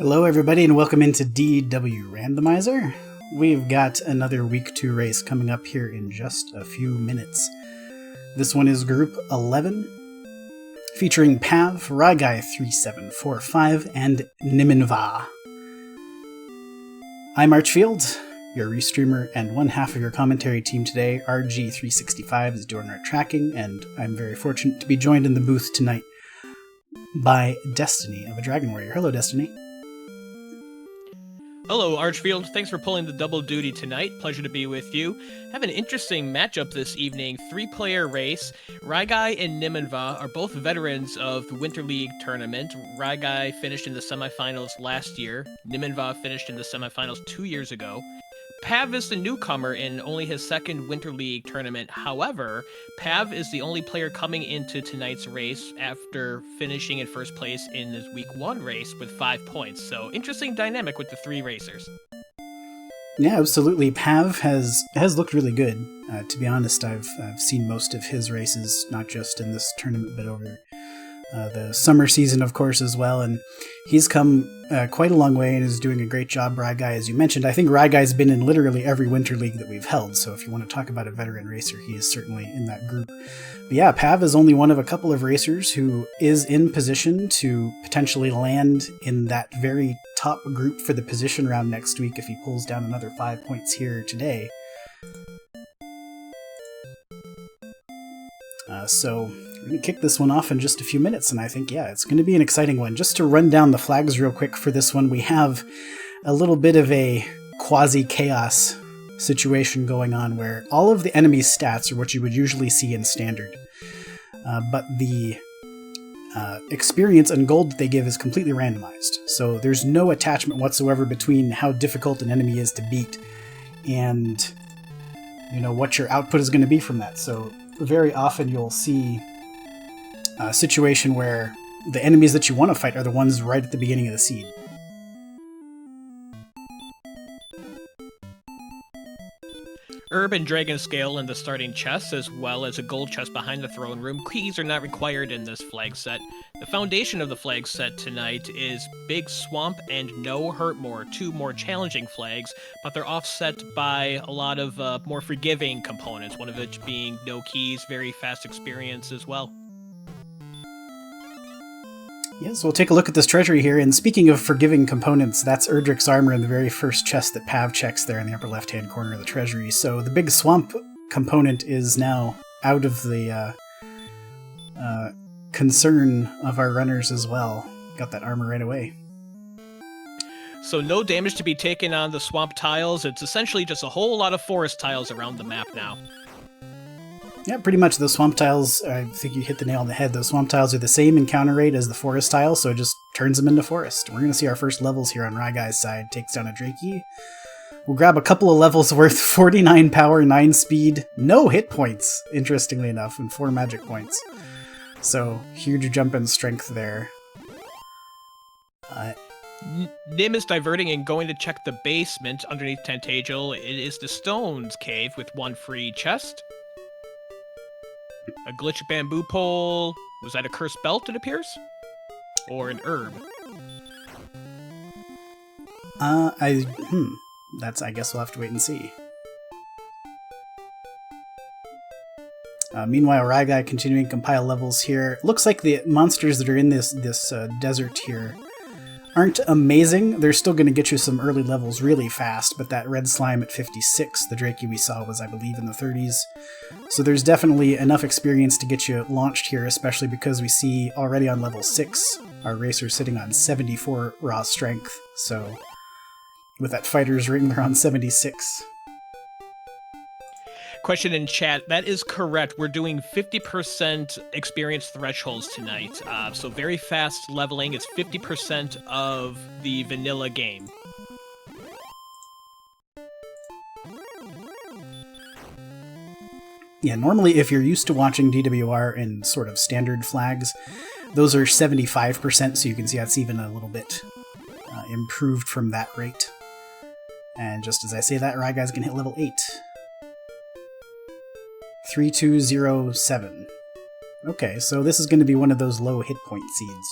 Hello everybody and welcome into DW Randomizer. We've got another Week 2 race coming up here in just a few minutes. This one is Group 11, featuring PAV, ryguy3745, and Nimin-VAH. I'm Archfield, your restreamer, and one half of your commentary team today. RG365 is doing our tracking, and I'm very fortunate to be joined in the booth tonight by Destiny of a Dragon Warrior. Hello, Destiny. Hello, Archfield. Thanks for pulling the double duty tonight. Pleasure to be with you. Have an interesting matchup this evening. 3-player race. Ryguy and Nimin-VAH are both veterans of the Winter League tournament. Ryguy finished in the semifinals last year. Nimin-VAH finished in the semifinals 2 years ago. PAV is the newcomer in only his second Winter League tournament. However, PAV is the only player coming into tonight's race after finishing in first place in his Week 1 race with 5 points. So, interesting dynamic with the 3 racers. Yeah, absolutely. PAV has looked really good. To be honest, I've seen most of his races, not just in this tournament, but over the summer season, of course, as well. And he's come quite a long way and is doing a great job. Ryguy, as you mentioned, I think Ryguy's been in literally every Winter League that we've held. So if you want to talk about a veteran racer, he is certainly in that group. But yeah, PAV is only one of a couple of racers who is in position to potentially land in that very top group for the position round next week if he pulls down another 5 points here today. So we're going to kick this one off in just a few minutes, and I think, yeah, it's going to be an exciting one. Just to run down the flags real quick for this one, we have a little bit of a quasi-chaos situation going on where all of the enemy's stats are what you would usually see in Standard, but the experience and gold that they give is completely randomized. So there's no attachment whatsoever between how difficult an enemy is to beat and, what your output is going to be from that. So very often you'll see a situation where the enemies that you want to fight are the ones right at the beginning of the seed. Herb and Dragon Scale in the starting chest, as well as a gold chest behind the throne room. Keys are not required in this flag set. The foundation of the flag set tonight is Big Swamp and No Hurtmore, 2 more challenging flags, but they're offset by a lot of more forgiving components, one of which being no keys, very fast experience as well. Yes, we'll take a look at this treasury here, and speaking of forgiving components, that's Erdrick's armor in the very first chest that PAV checks there in the upper left-hand corner of the treasury. So the Big Swamp component is now out of the concern of our runners as well. Got that armor right away. So no damage to be taken on the swamp tiles. It's essentially just a whole lot of forest tiles around the map now. Yeah, pretty much the swamp tiles, I think you hit the nail on the head. Those swamp tiles are the same encounter rate as the forest tiles, so it just turns them into forest. We're going to see our first levels here on Ryguy's side. Takes down a Drakey. We'll grab a couple of levels worth, 49 power, 9 speed, no hit points, interestingly enough, and 4 magic points. So, huge jump in strength there. Nim is diverting and going to check the basement underneath Tentagel. It is the Stones Cave with 1 free chest. A glitch bamboo pole. Was that a cursed belt, it appears? Or an herb? That's, I guess we'll have to wait and see. Meanwhile, Ryguy continuing to compile levels here. Looks like the monsters that are in this desert here aren't amazing. They're still going to get you some early levels really fast, but that red slime at 56, the Drakey we saw was, I believe, in the 30s. So there's definitely enough experience to get you launched here, especially because we see already on level 6, our racer sitting on 74 raw strength. So with that fighter's ring, they're on 76. Question in chat, that is correct. We're doing 50% experience thresholds tonight. So very fast leveling. It's 50% of the vanilla game. Yeah, normally if you're used to watching DWR in sort of standard flags, those are 75%, so you can see that's even a little bit improved from that rate. And just as I say that, Ryguy's gonna hit level 8. 3207. Okay, so this is going to be one of those low hit point seeds.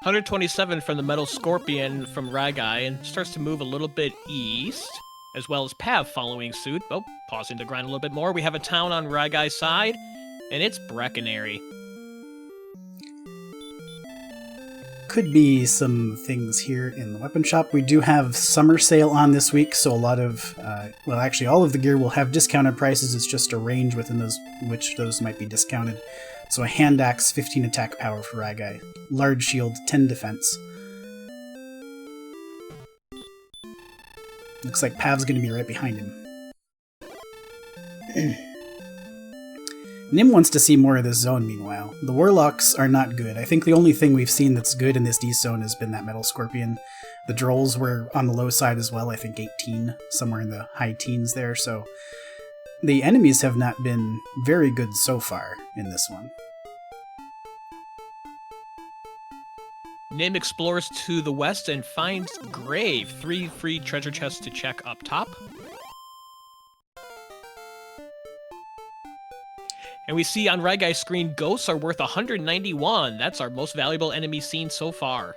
127 from the Metal Scorpion from Ryguy, and starts to move a little bit east, as well as Pav following suit. Oh, pausing to grind a little bit more. We have a town on Ryguy's side, and it's Breckenary. Could be some things here in the weapon shop. We do have summer sale on this week, so a lot of, well, actually all of the gear will have discounted prices. It's just a range within those which those might be discounted. So a hand axe, 15 attack power for Ryguy. Large shield, 10 defense. Looks like Pav's going to be right behind him. Nim wants to see more of this zone, meanwhile. The Warlocks are not good. I think the only thing we've seen that's good in this East zone has been that Metal Scorpion. The Drolls were on the low side as well, I think 18, somewhere in the high teens there, so the enemies have not been very good so far in this one. Nim explores to the west and finds Grave. 3 free treasure chests to check up top. And we see on Ryguy's screen, ghosts are worth 191. That's our most valuable enemy seen so far.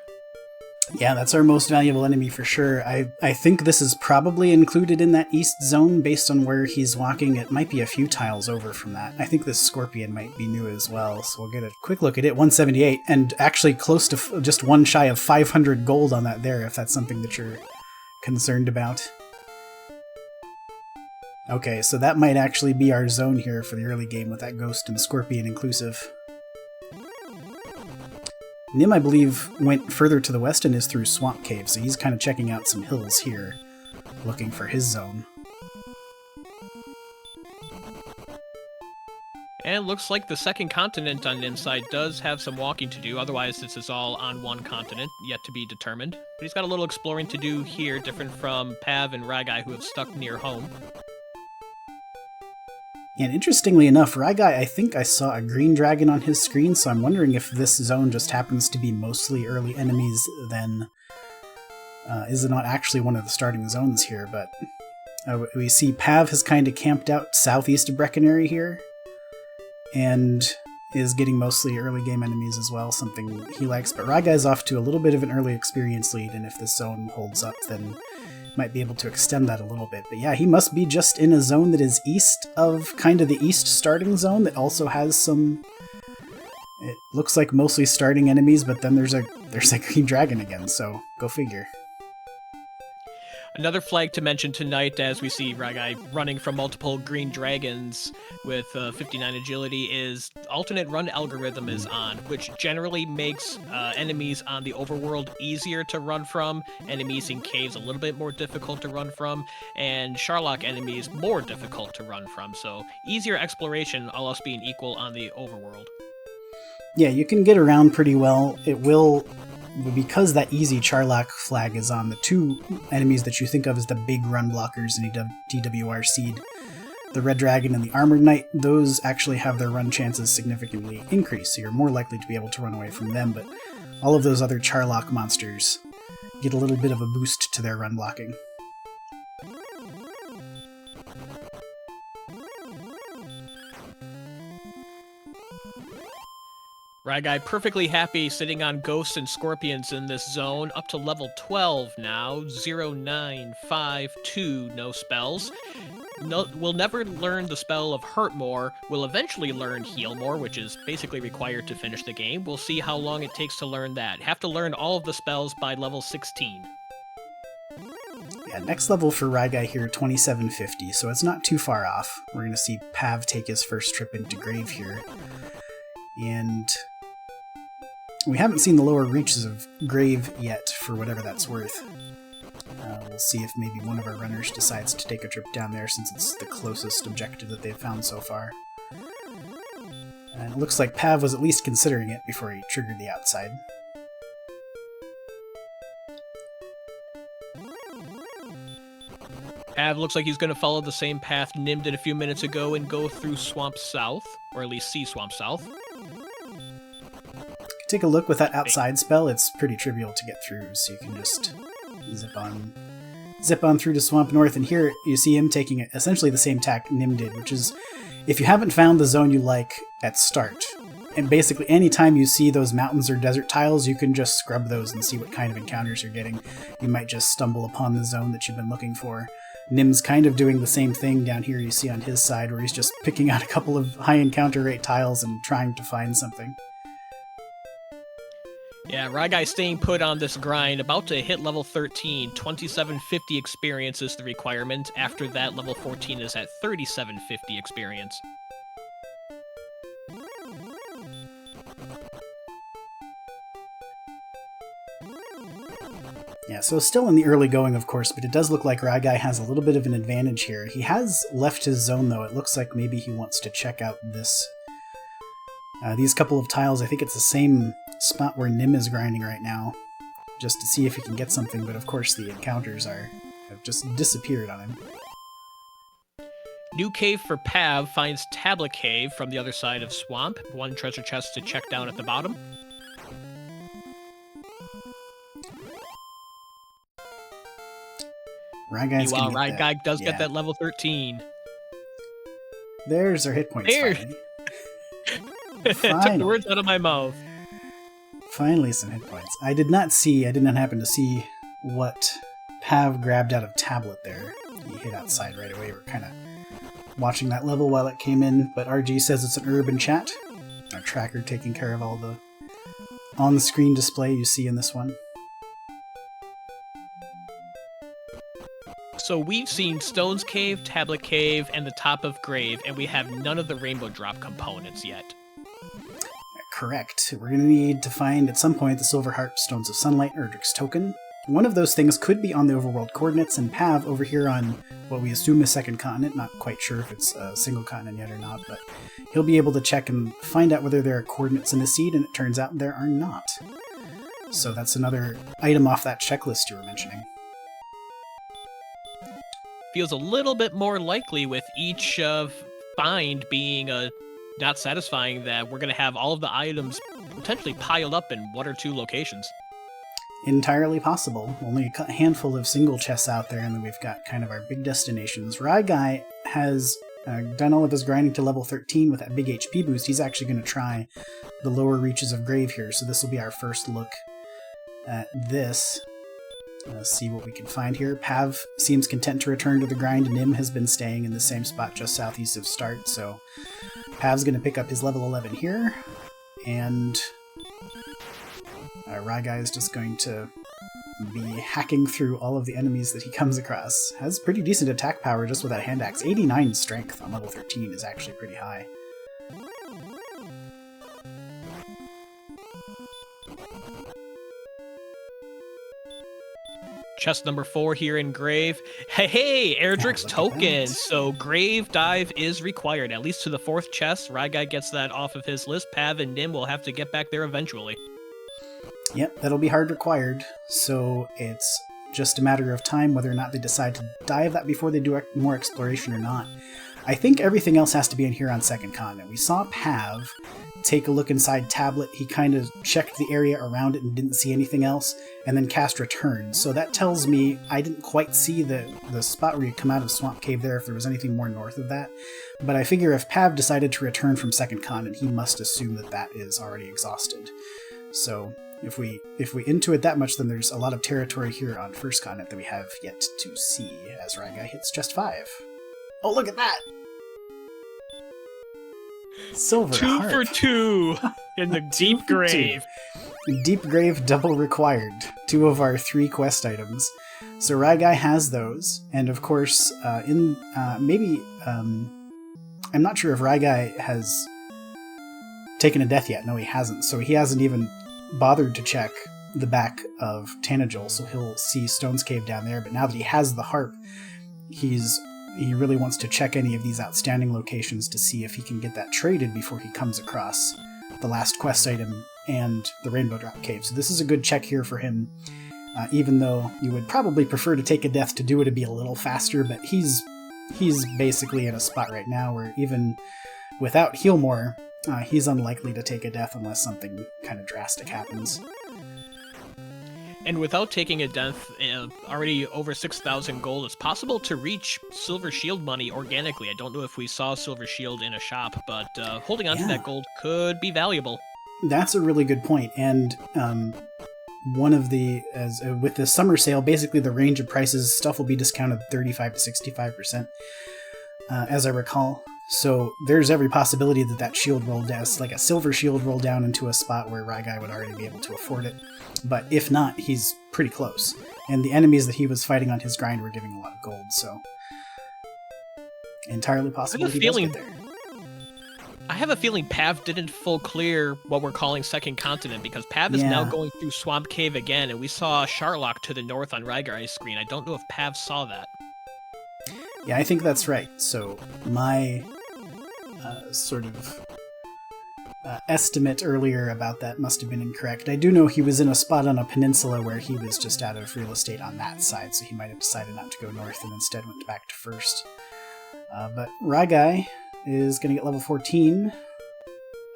Yeah, that's our most valuable enemy for sure. I think this is probably included in that east zone based on where he's walking. It might be a few tiles over from that. I think this Scorpion might be new as well, so we'll get a quick look at it. 178, and actually close to just one shy of 500 gold on that there, if that's something that you're concerned about. Okay, so that might actually be our zone here for the early game with that Ghost and Scorpion inclusive. Nim, I believe, went further to the west and is through Swamp Cave, so he's kind of checking out some hills here, looking for his zone. And it looks like the second continent on Nim's side does have some walking to do, otherwise this is all on one continent, yet to be determined. But he's got a little exploring to do here, different from Pav and Ryguy, who have stuck near home. And interestingly enough, Ryguy, I think I saw a green dragon on his screen, so I'm wondering if this zone just happens to be mostly early enemies, then is it not actually one of the starting zones here, but we see Pav has kind of camped out southeast of Breckenary here, and is getting mostly early game enemies as well, something he likes, but Ryguy's off to a little bit of an early experience lead, and if this zone holds up, then might be able to extend that a little bit. But yeah, he must be just in a zone that is east of kind of the east starting zone that also has some, it looks like mostly starting enemies, but then there's a green dragon again, so go figure. Another flag to mention tonight, as we see Ryguy running from multiple green dragons with 59 agility, is alternate run algorithm is on, which generally makes enemies on the overworld easier to run from, enemies in caves a little bit more difficult to run from, and Sharlock enemies more difficult to run from. So easier exploration, all else being equal, on the overworld. Yeah, you can get around pretty well. It will, because that easy Charlock flag is on, the two enemies that you think of as the big run blockers in DWR Seed, the Red Dragon and the Armored Knight, those actually have their run chances significantly increased, so you're more likely to be able to run away from them, but all of those other Charlock monsters get a little bit of a boost to their run blocking. Ryguy perfectly happy sitting on Ghosts and Scorpions in this zone, up to level 12 now, 0952, no spells. No, we'll never learn the spell of Hurt More. We'll eventually learn Heal More, which is basically required to finish the game. We'll see how long it takes to learn that. Have to learn all of the spells by level 16. Yeah, next level for Ryguy here, 2750, so it's not too far off. We're going to see Pav take his first trip into Grave here. And we haven't seen the lower reaches of Grave yet, for whatever that's worth. We'll see if maybe one of our runners decides to take a trip down there, since it's the closest objective that they've found so far. And it looks like Pav was at least considering it before he triggered the outside. Pav looks like he's going to follow the same path Nim did a few minutes ago and go through Swamp South, or at least see Swamp South. Take a look with that outside spell. It's pretty trivial to get through, so you can just zip on through to Swamp North, and here you see him taking essentially the same tack Nim did, which is, if you haven't found the zone you like at start, and basically anytime you see those mountains or desert tiles, you can just scrub those and see what kind of encounters you're getting. You might just stumble upon the zone that you've been looking for. Nim's kind of doing the same thing down here you see on his side, where he's just picking out a couple of high encounter rate tiles and trying to find something. Yeah, Ryguy staying put on this grind, about to hit level 13. 2750 experience is the requirement. After that, level 14 is at 3750 experience. Yeah, so still in the early going, of course, but it does look like Ryguy has a little bit of an advantage here. He has left his zone, though. It looks like maybe he wants to check out this. These couple of tiles, I think it's the same spot where Nim is grinding right now, just to see if he can get something, but of course the encounters have just disappeared on him. New cave for Pav finds Tablet Cave from the other side of Swamp. One treasure chest to check down at the bottom. Meanwhile, Ryguy does get that level 13. There's our hit points. There. Took the words out of my mouth. Finally some hit points. I did not happen to see what Pav grabbed out of Tablet there. He hit outside right away. We're kind of watching that level while it came in, but RG says it's an urban chat. Our tracker taking care of all the on-screen display you see in this one. So we've seen Stone's Cave, Tablet Cave, and the top of Grave, and we have none of the Rainbow Drop components yet. Correct. We're going to need to find, at some point, the Silver Harp, Stones of Sunlight, Erdrick's Token. One of those things could be on the overworld coordinates, and Pav over here on what we assume is second continent, not quite sure if it's a single continent yet or not, but he'll be able to check and find out whether there are coordinates in the seed, and it turns out there are not. So that's another item off that checklist you were mentioning. Feels a little bit more likely with each find being not satisfying that we're going to have all of the items potentially piled up in one or two locations. Entirely possible. Only a handful of single chests out there, and then we've got kind of our big destinations. Ryguy has done all of his grinding to level 13 with that big HP boost. He's actually going to try the lower reaches of Grave here, so this will be our first look at this. See what we can find here. Pav seems content to return to the grind. Nim has been staying in the same spot just southeast of Start, so Pav's going to pick up his level 11 here, and Ryguy is just going to be hacking through all of the enemies that he comes across. Has pretty decent attack power just with that hand axe. 89 strength on level 13 is actually pretty high. Chest number 4 here in Grave. Hey, Erdrick's Token! So Grave Dive is required, at least to the 4th chest. Ryguy gets that off of his list. Pav and Nim will have to get back there eventually. Yep, that'll be hard required, so it's just a matter of time whether or not they decide to dive that before they do more exploration or not. I think everything else has to be in here on Second Continent. We saw Pav take a look inside Tablet. He kind of checked the area around it and didn't see anything else, and then cast Return. So that tells me I didn't quite see the spot where you come out of Swamp Cave there, if there was anything more north of that. But I figure if Pav decided to return from Second Continent, he must assume that that is already exhausted. So if we intuit that much, then there's a lot of territory here on First Continent that we have yet to see as Ryguy hits chest 5. Oh, look at that! Silver 2 Harp. for 2 in the Deep Grave. Deep Grave double required. 2 of our 3 quest items. So Ryguy has those, and of course, I'm not sure if Ryguy has taken a death yet. No, he hasn't. So he hasn't even bothered to check the back of Tanagel, so he'll see Stone's Cave down there. But now that he has the harp, he really wants to check any of these outstanding locations to see if he can get that traded before he comes across the last quest item and the Rainbow Drop Cave. So this is a good check here for him, even though you would probably prefer to take a death to do it to be a little faster, but he's basically in a spot right now where even without Healmore, he's unlikely to take a death unless something kind of drastic happens. And without taking a death, already over 6,000 gold, it's possible to reach Silver Shield money organically. I don't know if we saw Silver Shield in a shop, but holding on to that gold could be valuable. That's a really good point. And one of the, with the summer sale, basically the range of prices, stuff will be discounted 35 to 65%, as I recall. So there's every possibility that shield roll down, like a silver shield roll down into a spot where Ryguy would already be able to afford it. But if not, he's pretty close. And the enemies that he was fighting on his grind were giving a lot of gold, so entirely possible he does get there. I have a feeling Pav didn't full clear what we're calling Second Continent, because Pav is now going through Swamp Cave again, and we saw Sharlock to the north on Ryguy's screen. I don't know if Pav saw that. Yeah, I think that's right. So my sort of estimate earlier about that must have been incorrect. I do know he was in a spot on a peninsula where he was just out of real estate on that side, so he might have decided not to go north and instead went back to first. But Ryguy is going to get level 14,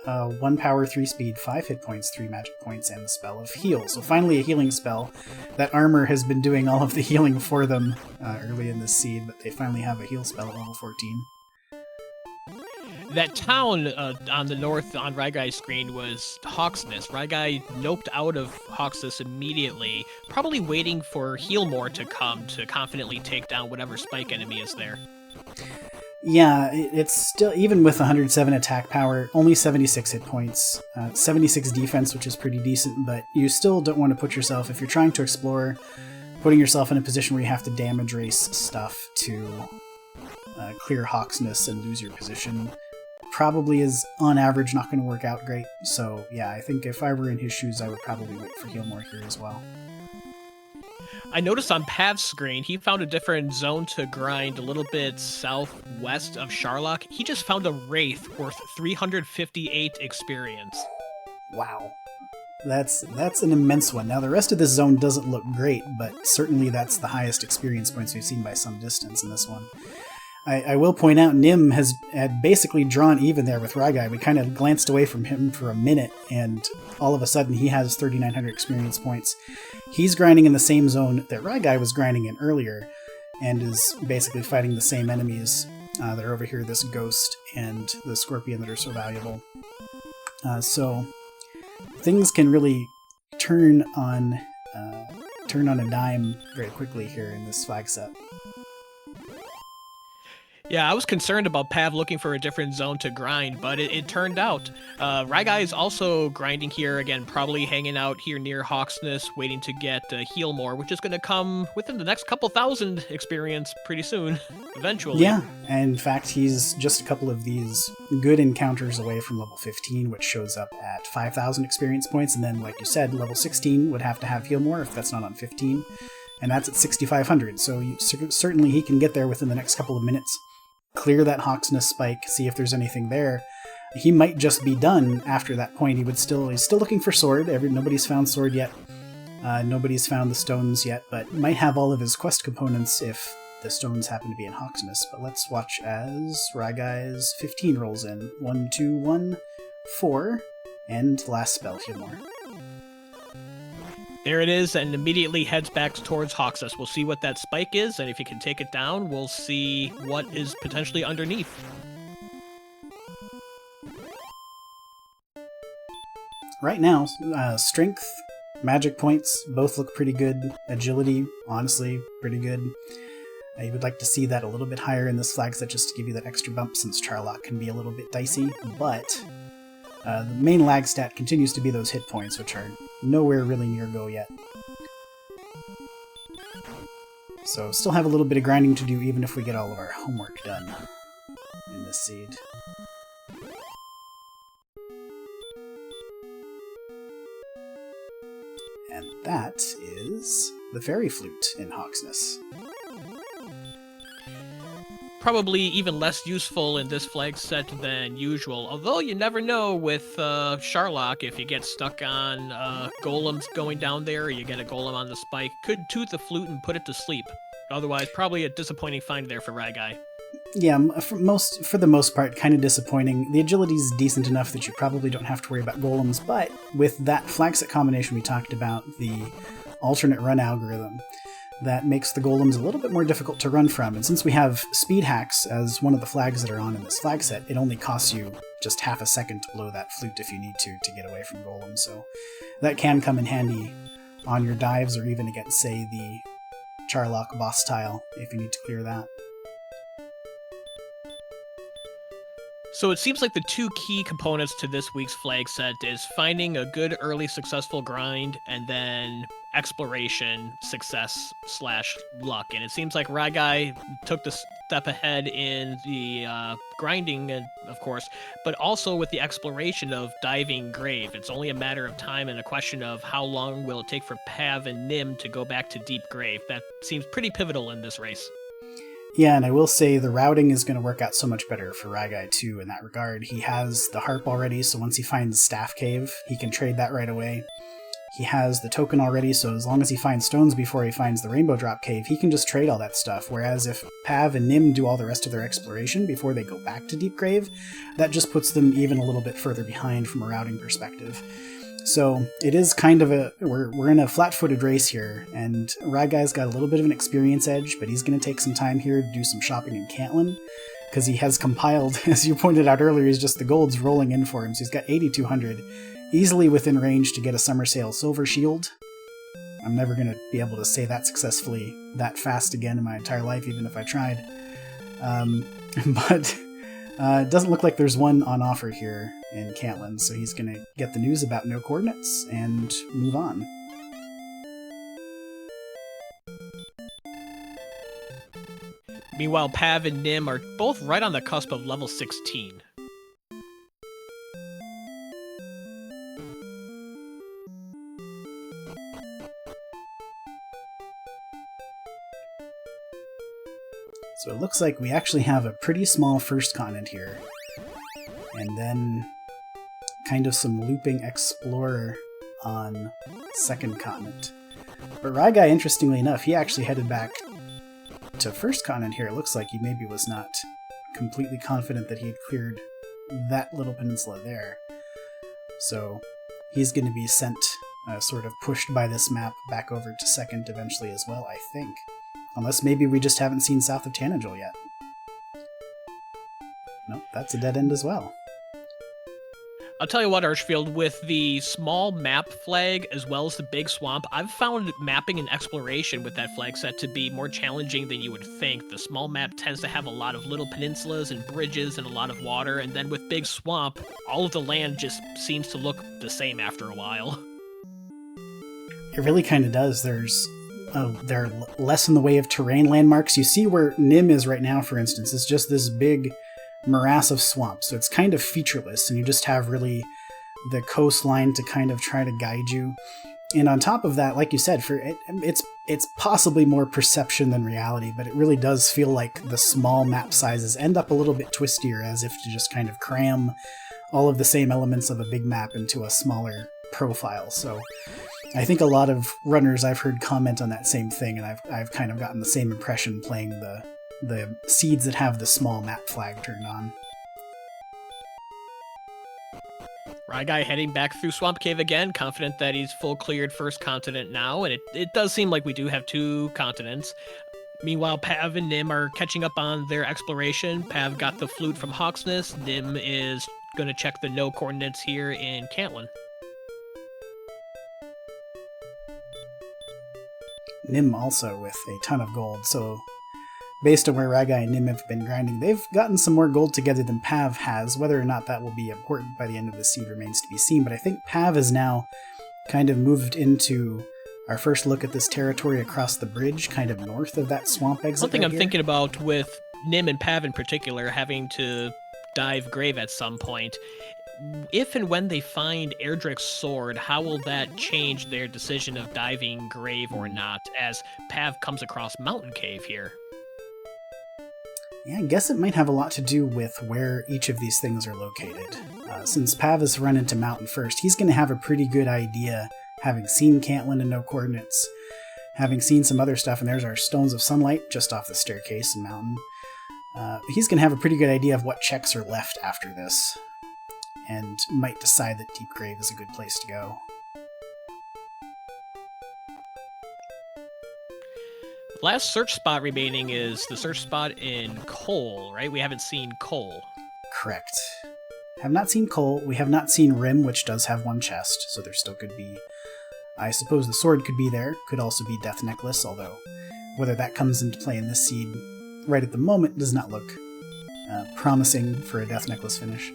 1 power, 3 speed, 5 hit points, 3 magic points, and the spell of heal. So finally a healing spell. That armor has been doing all of the healing for them early in this seed, but they finally have a heal spell at level 14. That town on the north on Ryguy's screen was Hawksness. Ryguy noped out of Hawksness immediately, probably waiting for Healmore to come to confidently take down whatever spike enemy is there. Yeah, it's still, even with 107 attack power, only 76 hit points, 76 defense, which is pretty decent, but you still don't want to put yourself, if you're trying to explore, putting yourself in a position where you have to damage race stuff to clear Hawksness and lose your position probably is, on average, not going to work out great. So yeah, I think if I were in his shoes, I would probably wait for Healmore here as well. I noticed on Pav's screen, he found a different zone to grind a little bit southwest of Sharlock. He just found a Wraith worth 358 experience. Wow. That's an immense one. Now, the rest of this zone doesn't look great, but certainly that's the highest experience points we've seen by some distance in this one. I will point out, Nim had basically drawn even there with Ryguy. We kind of glanced away from him for a minute, and all of a sudden he has 3,900 experience points. He's grinding in the same zone that Ryguy was grinding in earlier, and is basically fighting the same enemies that are over here, this Ghost and the Scorpion that are so valuable. So things can really turn on a dime very quickly here in this flag set. Yeah, I was concerned about Pav looking for a different zone to grind, but it turned out. Ryguy is also grinding here, again, probably hanging out here near Hawksness, waiting to get Healmore, which is going to come within the next couple thousand experience pretty soon, eventually. Yeah, and in fact, he's just a couple of these good encounters away from level 15, which shows up at 5,000 experience points, and then, like you said, level 16 would have to have Healmore if that's not on 15, and that's at 6,500, so certainly he can get there within the next couple of minutes. Clear that Hawksness spike, see if there's anything there. He might just be done after that point. He's still looking for sword. Nobody's found sword yet. Nobody's found the stones yet, but might have all of his quest components if the stones happen to be in Hawksness. But let's watch as Ryguy's 15 rolls in. 1, 2, 1, 4, and last spell, Healmore. There it is, and immediately heads back towards Hawksness. We'll see what that spike is, and if he can take it down, we'll see what is potentially underneath. Right now, strength, magic points, both look pretty good. Agility, honestly, pretty good. You would like to see that a little bit higher in this flag set just to give you that extra bump, since Charlock can be a little bit dicey, but the main lag stat continues to be those hit points, which are nowhere really near go yet. So still have a little bit of grinding to do even if we get all of our homework done in this seed. And that is the Fairy Flute in Hawksness. Probably even less useful in this flag set than usual, although you never know with Sharlock if you get stuck on golems going down there, or you get a golem on the spike. Could tooth the flute and put it to sleep. Otherwise, probably a disappointing find there for Ryguy. Yeah, for the most part, kind of disappointing. The agility's decent enough that you probably don't have to worry about golems, but with that flag set combination we talked about, the alternate run algorithm that makes the golems a little bit more difficult to run from. And since we have speed hacks as one of the flags that are on in this flag set, it only costs you just half a second to blow that flute if you need to get away from golems. So that can come in handy on your dives or even against, say, the Charlock boss tile if you need to clear that. So it seems like the two key components to this week's flag set is finding a good early successful grind and then exploration success / luck. And it seems like Ryguy took the step ahead in the grinding, of course, but also with the exploration of diving grave. It's only a matter of time and a question of how long will it take for Pav and Nim to go back to deep grave. That seems pretty pivotal in this race. Yeah, and I will say the routing is going to work out so much better for Ryguy too in that regard. He has the harp already, so once he finds Staff Cave, he can trade that right away. He has the token already, so as long as he finds stones before he finds the Rainbow Drop Cave, he can just trade all that stuff. Whereas if Pav and Nim do all the rest of their exploration before they go back to Deep Grave, that just puts them even a little bit further behind from a routing perspective. So it is kind of we're in a flat-footed race here, and Ryguy's got a little bit of an experience edge, but he's going to take some time here to do some shopping in Cantlin, because he has compiled, as you pointed out earlier, he's just the gold's rolling in for him, so he's got 8,200, easily within range to get a Summer Sale Silver Shield. I'm never going to be able to say that successfully that fast again in my entire life, even if I tried. But it doesn't look like there's one on offer here in Cantlin, so he's going to get the news about no coordinates and move on. Meanwhile, Pav and Nim are both right on the cusp of level 16. So it looks like we actually have a pretty small first continent here, and then kind of some looping explorer on second continent. But Ryguy, interestingly enough, he actually headed back to first continent here. It looks like he maybe was not completely confident that he had cleared that little peninsula there. So he's going to be sent, sort of pushed by this map back over to second eventually as well, I think. Unless maybe we just haven't seen south of Tanagel yet. Nope, that's a dead end as well. I'll tell you what, Archfield, with the small map flag as well as the big swamp, I've found mapping and exploration with that flag set to be more challenging than you would think. The small map tends to have a lot of little peninsulas and bridges and a lot of water, and then with big swamp, all of the land just seems to look the same after a while. It really kind of does. There are less in the way of terrain landmarks. You see where Nim is right now, for instance. It's just this big morass of swamp, so it's kind of featureless, and you just have really the coastline to kind of try to guide you. And on top of that, like you said, it's possibly more perception than reality, but it really does feel like the small map sizes end up a little bit twistier, as if to just kind of cram all of the same elements of a big map into a smaller profile. So I think a lot of runners I've heard comment on that same thing, and I've kind of gotten the same impression playing the seeds that have the small map flag turned on. Ryguy heading back through Swamp Cave again, confident that he's full cleared first continent now, and it does seem like we do have two continents. Meanwhile, Pav and Nim are catching up on their exploration. Pav got the flute from Hawksness. Nim is going to check the no coordinates here in Cantlin. Nim also with a ton of gold, so based on where Ryguy and Nim have been grinding, they've gotten some more gold together than Pav has. Whether or not that will be important by the end of the seed remains to be seen, but I think Pav has now kind of moved into our first look at this territory across the bridge, kind of north of that swamp exit. Something right I'm here. thinking about with Nim and Pav in particular having to dive grave at some point. If and when they find Erdrick's sword, how will that change their decision of diving grave or not, as Pav comes across Mountain Cave here? Yeah, I guess it might have a lot to do with where each of these things are located. Since Pav has run into Mountain first, he's going to have a pretty good idea, having seen Cantlin and no coordinates, having seen some other stuff, and there's our Stones of Sunlight just off the staircase in Mountain. He's going to have a pretty good idea of what checks are left after this, and might decide that Deep Grave is a good place to go. Last search spot remaining is the search spot in coal, right? We haven't seen coal. Correct. Have not seen coal. We have not seen rim, which does have one chest, so there still could be... I suppose the sword could be there. Could also be death necklace, although whether that comes into play in this seed right at the moment does not look promising for a death necklace finish.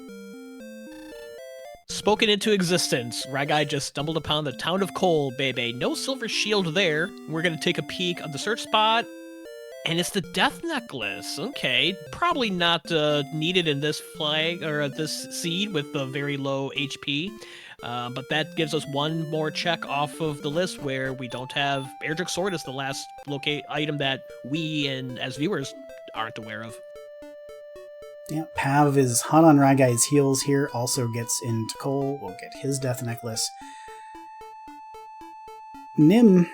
Spoken into existence, ryguy just stumbled upon the town of Coal, baby. No silver shield there. We're going to take a peek of the search spot, and it's the death necklace. Okay, probably not needed in this flag or this seed with the very low HP, but that gives us one more check off of the list where we don't have Erdrick's Sword as the last item that we and as viewers aren't aware of. Yeah, Pav is hot on Ryguy's heels here, also gets into coal, will get his death necklace. Nim,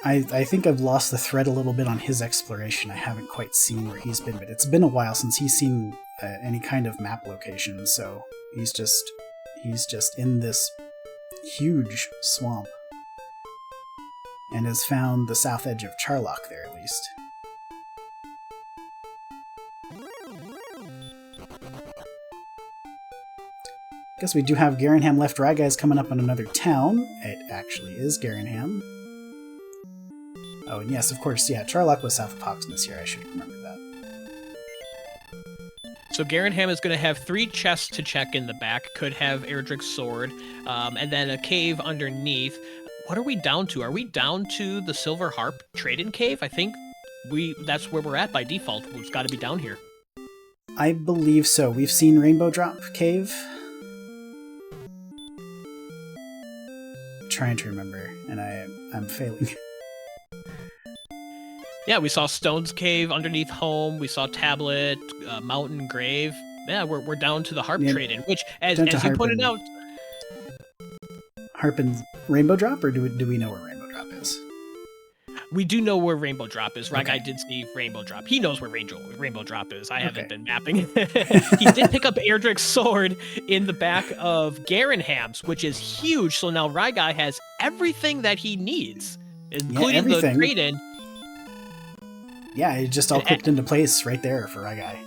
I think I've lost the thread a little bit on his exploration. I haven't quite seen where he's been, but it's been a while since he's seen any kind of map location, so he's just in this huge swamp. And has found the south edge of Charlock there, at least. Guess we do have Garenham left. Ryguy's coming up on another town. It actually is Garenham. Oh, and yes, of course, yeah, Charlock was south of Hawks this year. I should remember that. So Garenham is going to have 3 chests to check in the back. Could have Erdrick's Sword, and then a cave underneath. What are we down to? Are we down to the Silver Harp trade-in cave? I think that's where we're at by default. It's got to be down here. I believe so. We've seen Rainbow Drop Cave. Trying to remember, and I'm failing. Yeah, we saw Stone's Cave underneath home. We saw Tablet, Mountain Grave. Yeah, we're down to the Harp trade-in, which, as you pointed out... Harp and Rainbow Drop, or do we know where Rainbow Drop is? We do know where Rainbow Drop is. Ryguy did see Rainbow Drop. He knows where Rainbow Drop is. I haven't been mapping. He did pick up Erdrick's Sword in the back of Garenham's, which is huge. So now Ryguy has everything that he needs, including the trade-in. Yeah, it just all clicked into place right there for Ryguy.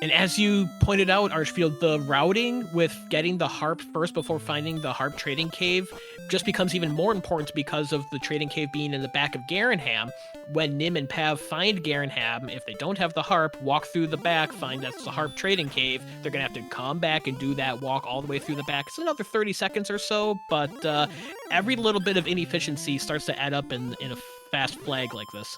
And as you pointed out, Archfield, the routing with getting the harp first before finding the harp trading cave just becomes even more important because of the trading cave being in the back of Garenham. When Nim and Pav find Garenham, if they don't have the harp, walk through the back, find that's the harp trading cave, they're going to have to come back and do that walk all the way through the back. It's another 30 seconds or so, but every little bit of inefficiency starts to add up in a fast flag like this.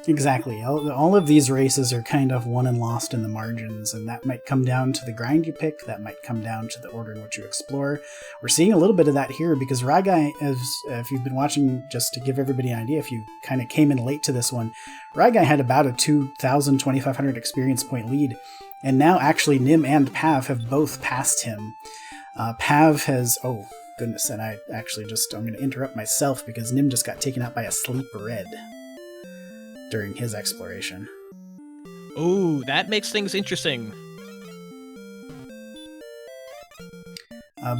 Exactly. All of these races are kind of won and lost in the margins, and that might come down to the grind you pick, that might come down to the order in which you explore. We're seeing a little bit of that here, because Ryguy, if you've been watching, just to give everybody an idea, if you kind of came in late to this one, Ryguy had about a 2,000, 2,500 experience point lead, and now actually Nim and Pav have both passed him. Pav has... Oh, goodness, and I'm going to interrupt myself, because Nim just got taken out by a sleep red during his exploration. Ooh, that makes things interesting.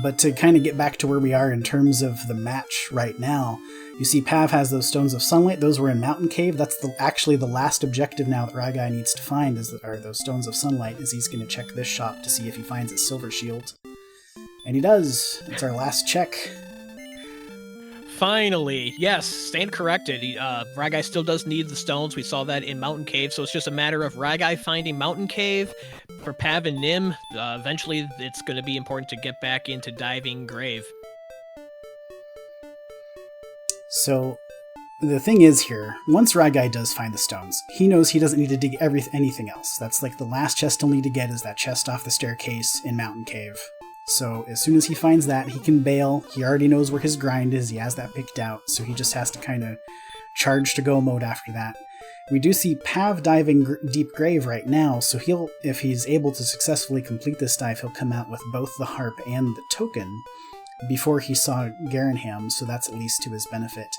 But to kind of get back to where we are in terms of the match right now, you see Pav has those Stones of Sunlight. Those were in Mountain Cave. That's actually the last objective now that Ryguy needs to find, are those Stones of Sunlight, is he's going to check this shop to see if he finds his Silver Shield. And he does. It's our last check. Finally, yes, stand corrected. Ryguy still does need the stones. We saw that in Mountain Cave, so it's just a matter of Ryguy finding Mountain Cave. For Pav and Nim, eventually it's going to be important to get back into Diving Grave. So, the thing is here, once Ryguy does find the stones, he knows he doesn't need to dig anything else. That's like the last chest he'll need to get is that chest off the staircase in Mountain Cave. So as soon as he finds that, he can bail. He already knows where his grind is. He has that picked out, so he just has to kind of charge to go mode after that. We do see Pav diving Deep Grave right now, so if he's able to successfully complete this dive, he'll come out with both the harp and the token before he saw Garenham, so that's at least to his benefit.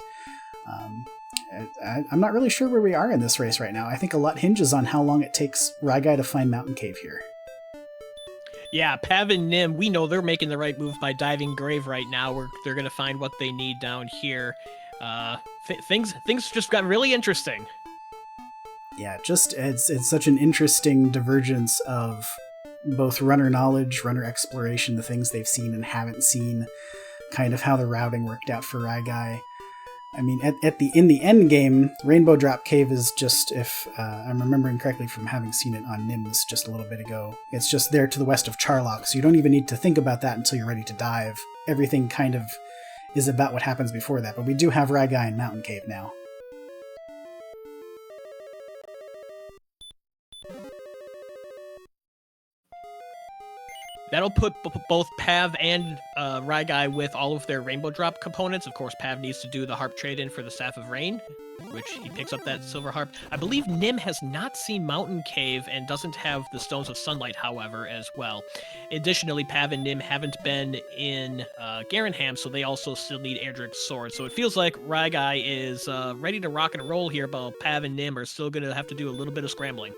I'm not really sure where we are in this race right now. I think a lot hinges on how long it takes Ryguy to find Mountain Cave here. Yeah, Pav and Nim, we know they're making the right move by Diving Grave right now. They're going to find what they need down here. Things just got really interesting. Yeah, just it's such an interesting divergence of both runner knowledge, runner exploration, the things they've seen and haven't seen, kind of how the routing worked out for Ryguy. I mean, in the end game, Rainbow Drop Cave is just, if I'm remembering correctly from having seen it on Nims just a little bit ago, it's just there to the west of Charlock, so you don't even need to think about that until you're ready to dive. Everything kind of is about what happens before that, but we do have Ryguy in Mountain Cave now. That'll put both Pav and Ryguy with all of their Rainbow Drop components. Of course, Pav needs to do the Harp trade-in for the Staff of Rain, which he picks up that Silver Harp. I believe Nim has not seen Mountain Cave and doesn't have the Stones of Sunlight, however, as well. Additionally, Pav and Nim haven't been in Garenham, so they also still need Erdrick's Sword. So it feels like Ryguy is ready to rock and roll here, but Pav and Nim are still going to have to do a little bit of scrambling.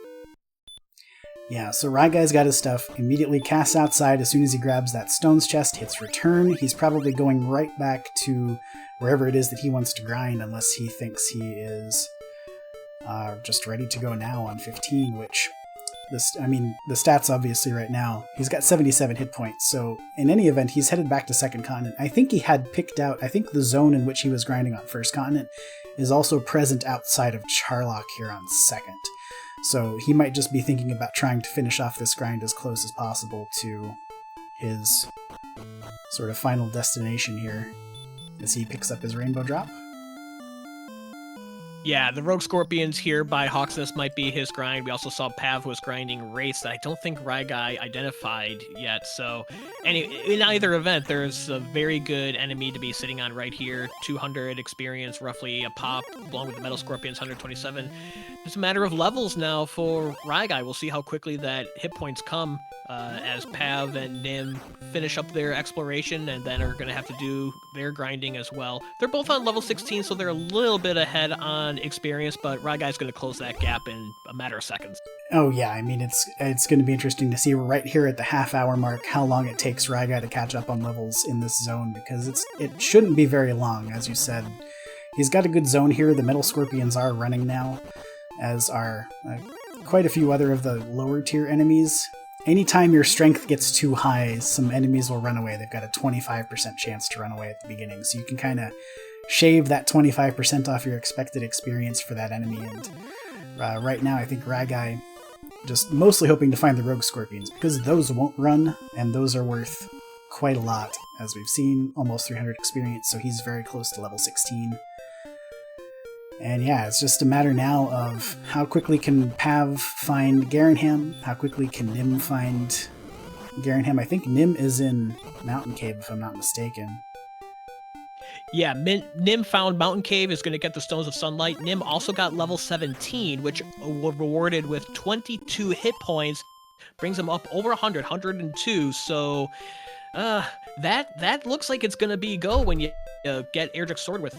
Yeah, so Ryguy's got his stuff, immediately casts outside as soon as he grabs that stones chest, hits return. He's probably going right back to wherever it is that he wants to grind, unless he thinks he is just ready to go now on 15, which, the stats obviously right now, he's got 77 hit points, so in any event, he's headed back to Second Continent. I think he had picked out, the zone in which he was grinding on First Continent is also present outside of Charlock here on Second. So he might just be thinking about trying to finish off this grind as close as possible to his sort of final destination here as he picks up his Rainbow Drop. Yeah, the Rogue Scorpions here by Hawksnest might be his grind. We also saw Pav was grinding Wraiths that I don't think Ryguy identified yet. So in either event, there's a very good enemy to be sitting on right here. 200 experience, roughly a pop, along with the Metal Scorpions, 127. It's a matter of levels now for Ryguy. We'll see how quickly that hit points come as Pav and Nim finish up their exploration and then are going to have to do their grinding as well. They're both on level 16, so they're a little bit ahead on experience, but Ryguy's going to close that gap in a matter of seconds. Oh yeah, I mean, it's going to be interesting to see. We're right here at the half-hour mark, how long it takes Ryguy to catch up on levels in this zone, because it shouldn't be very long, as you said. He's got a good zone here. The Metal Scorpions are running now, as are quite a few other of the lower-tier enemies. Anytime your strength gets too high, some enemies will run away. They've got a 25% chance to run away at the beginning, so you can kind of shave that 25% off your expected experience for that enemy. And right now, I think Ryguy just mostly hoping to find the Rogue Scorpions, because those won't run, and those are worth quite a lot, as we've seen, almost 300 experience, so he's very close to level 16. And yeah, it's just a matter now of how quickly can Pav find Garenham, how quickly can Nim find Garenham. I think Nim is in Mountain Cave, if I'm not mistaken. Yeah, Nim found Mountain Cave, is going to get the Stones of Sunlight. Nim also got level 17, which was rewarded with 22 hit points, brings him up over 102, so that looks like it's going to be go when you get Erdrick's Sword with.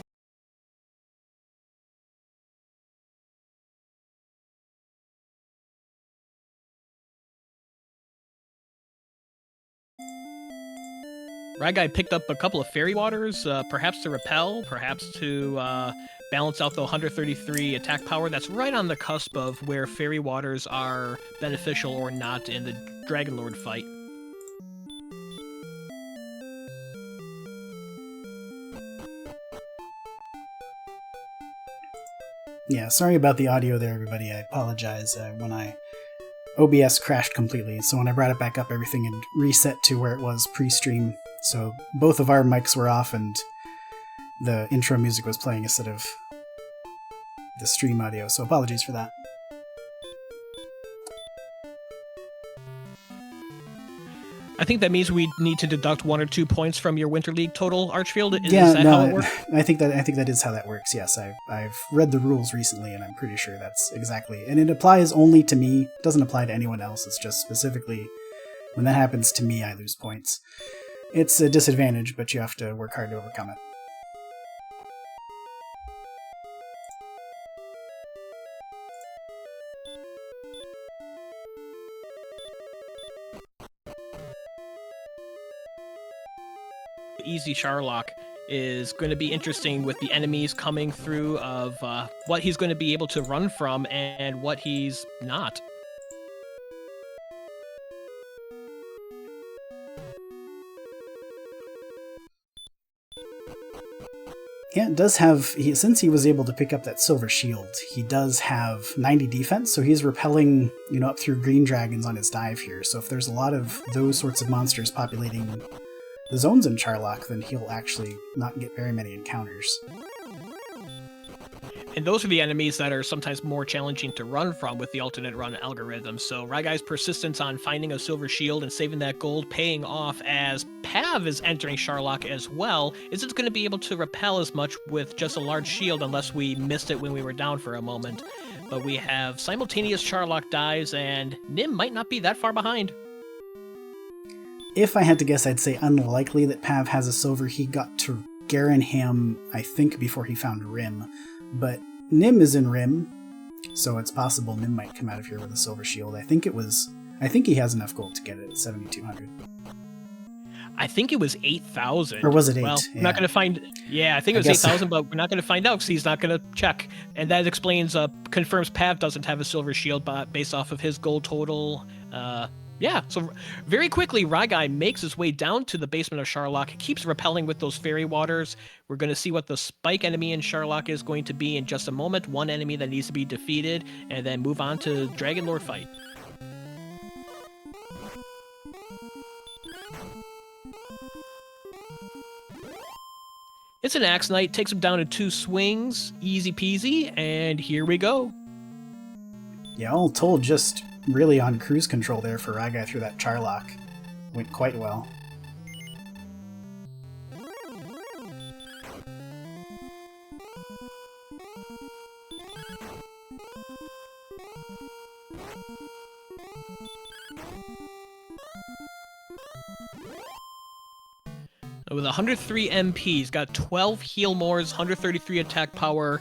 Ryguy picked up a couple of Fairy Waters, perhaps to repel, perhaps to balance out the 133 attack power. That's right on the cusp of where Fairy Waters are beneficial or not in the Dragon Lord fight. Yeah, sorry about the audio there, everybody. I apologize. OBS crashed completely, so when I brought it back up, everything had reset to where it was pre-stream. So both of our mics were off, and the intro music was playing instead of the stream audio, so apologies for that. I think that means we need to deduct 1 or 2 points from your Winter League total, Archfield. Is yeah, that no, how it works? I think that is how that works. Yes, I've read the rules recently, and I'm pretty sure that's exactly. And it applies only to me. It doesn't apply to anyone else. It's just specifically when that happens to me, I lose points. It's a disadvantage, but you have to work hard to overcome it. Easy Charlock is going to be interesting with the enemies coming through of what he's going to be able to run from and what he's not. Yeah, it does have, since he was able to pick up that silver shield, he does have 90 defense, so he's repelling, up through green dragons on his dive here. So if there's a lot of those sorts of monsters populating the zones in Charlock, then he'll actually not get very many encounters. And those are the enemies that are sometimes more challenging to run from with the alternate run algorithm. So Ryguy's persistence on finding a silver shield and saving that gold paying off as Pav is entering Charlock as well. Isn't going to be able to repel as much with just a large shield unless we missed it when we were down for a moment. But we have simultaneous Charlock dives, and Nim might not be that far behind. If I had to guess, I'd say unlikely that Pav has a silver. He got to Garenham, I think, before he found Rim. But Nim is in Rim, so it's possible Nim might come out of here with a silver shield. I think he has enough gold to get it at 7,200. I think it was 8,000. Or was it 8? Well, yeah. we're not going to find... Yeah, I think it was 8,000, but we're not going to find out because he's not going to check. And that explains, confirms Pav doesn't have a silver shield based off of his gold total. Yeah, so very quickly, Ryguy makes his way down to the basement of Charlock, keeps repelling with those fairy waters. We're going to see what the spike enemy in Charlock is going to be in just a moment. One enemy that needs to be defeated, and then move on to Dragon Lord fight. It's an Axe Knight, takes him down in 2 swings, easy peasy, and here we go. Yeah, all told, just really on cruise control there for Ryguy through that Charlock. Went quite well. With 103 MP, he's got 12 heal mores, 133 attack power.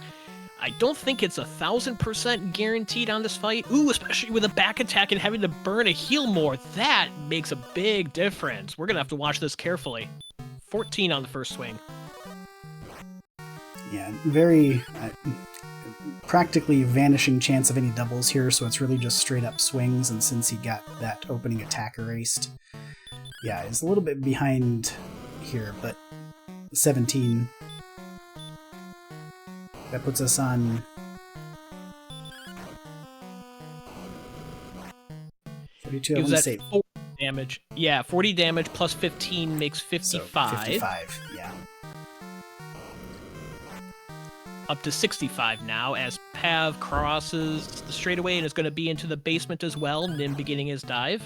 I don't think it's 1,000% guaranteed on this fight. Ooh, especially with a back attack and having to burn a heal more. That makes a big difference. We're going to have to watch this carefully. 14 on the first swing. Yeah, very practically vanishing chance of any doubles here, so it's really just straight up swings, and since he got that opening attack erased, yeah, he's a little bit behind here, but 17. That puts us on 42. It was at 40 damage. Yeah, 40 damage plus 15 makes 55. So 55, yeah. Up to 65 now as Pav crosses the straightaway and is going to be into the basement as well. Nim beginning his dive.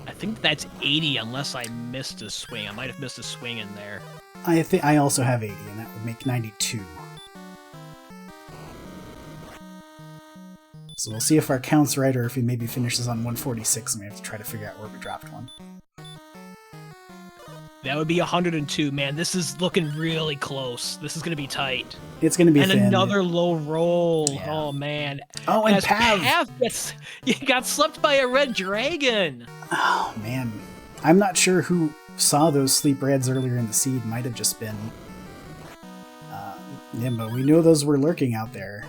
I think that's 80 unless I missed a swing. I might have missed a swing in there. I think I also have 80, and that would make 92. So we'll see if our count's right, or if he maybe finishes on 146, and we have to try to figure out where we dropped one. That would be 102. Man, this is looking really close. This is going to be tight. It's going to be and thin. Another low roll. Yeah. Oh, man. Oh, and as Pav got slept by a red dragon. Oh, man. I'm not sure who saw those sleep reds earlier in the seed. Might have just been Nimbo. We know those were lurking out there.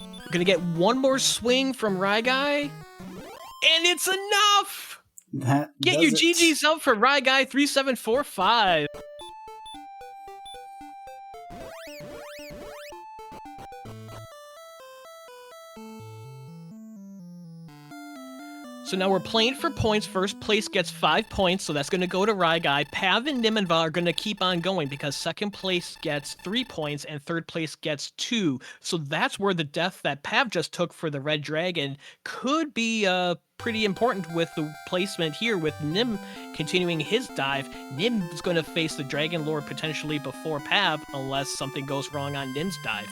We're going to get one more swing from Ryguy. And it's enough! Get your GGs up for ryguy3745. So now we're playing for points. First place gets 5 points, so that's going to go to Ryguy. Pav and Nimin-VAH are going to keep on going because second place gets 3 points and third place gets 2. So that's where the death that Pav just took for the Red Dragon could be pretty important with the placement here with Nim continuing his dive. Nim is going to face the Dragon Lord potentially before Pav unless something goes wrong on Nim's dive.